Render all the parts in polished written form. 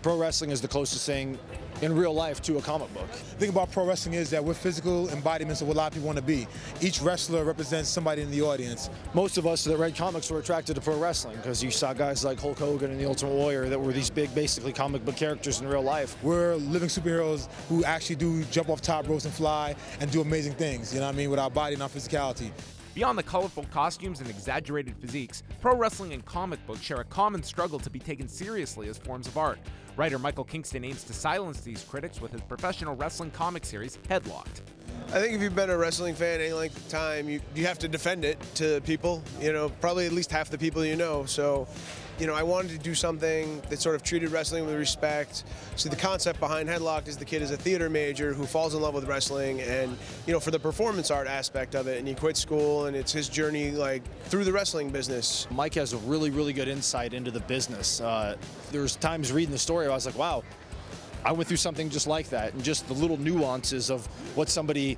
pro wrestling is the closest thing in real life to a comic book. The thing about pro wrestling is that we're physical embodiments of what a lot of people want to be. Each wrestler represents somebody in the audience. Most of us that read comics were attracted to pro wrestling because you saw guys like Hulk Hogan and the Ultimate Warrior that were these big, basically comic book characters in real life. We're living superheroes who actually do jump off top ropes and fly and do amazing things, you know what I mean, with our body and our physicality. Beyond the colorful costumes and exaggerated physiques, pro wrestling and comic books share a common struggle to be taken seriously as forms of art. Writer Michael Kingston aims to silence these critics with his professional wrestling comic series, Headlocked. I think if you've been a wrestling fan any length of time, you have to defend it to people, you know, probably at least half the people you know. So, you know, I wanted to do something that sort of treated wrestling with respect. So the concept behind Headlocked is the kid is a theater major who falls in love with wrestling and, you know, for the performance art aspect of it, and he quits school and it's his journey like through the wrestling business. Mike has a really, really good insight into the business. There's times reading the story I was like, wow, I went through something just like that, and just the little nuances of what somebody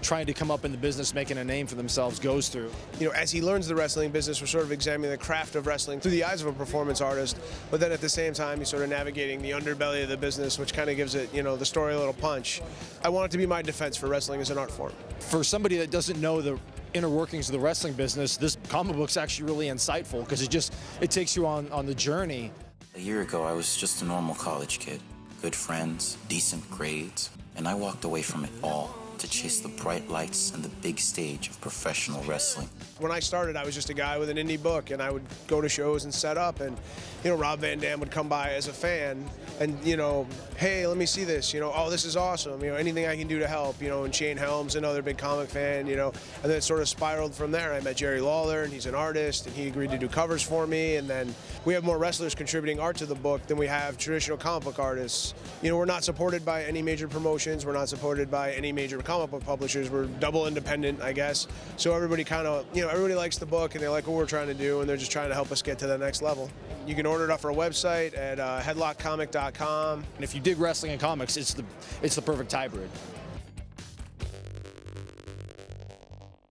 trying to come up in the business, making a name for themselves goes through. You know, as he learns the wrestling business, we're sort of examining the craft of wrestling through the eyes of a performance artist, but then at the same time, he's sort of navigating the underbelly of the business, which kind of gives it, you know, the story a little punch. I want it to be my defense for wrestling as an art form. For somebody that doesn't know the inner workings of the wrestling business, this comic book's actually really insightful because it takes you on the journey. A year ago, I was just a normal college kid. Good friends, decent grades, and I walked away from it all to chase the bright lights and the big stage of professional wrestling. When I started, I was just a guy with an indie book, and I would go to shows and set up, and, you know, Rob Van Dam would come by as a fan, and, you know, hey, let me see this, you know, oh, this is awesome, you know, anything I can do to help, you know, and Shane Helms, another big comic fan, you know, and then it sort of spiraled from there. I met Jerry Lawler, and he's an artist, and he agreed to do covers for me, and then we have more wrestlers contributing art to the book than we have traditional comic book artists. You know, we're not supported by any major promotions, we're not supported by any major comic book publishers, we're double independent, I guess, so everybody kind of, you know, everybody likes the book, and they like what we're trying to do, and they're just trying to help us get to the next level. You can order it off our website at headlockedcomic.com. And if you dig wrestling and comics, it's the perfect hybrid.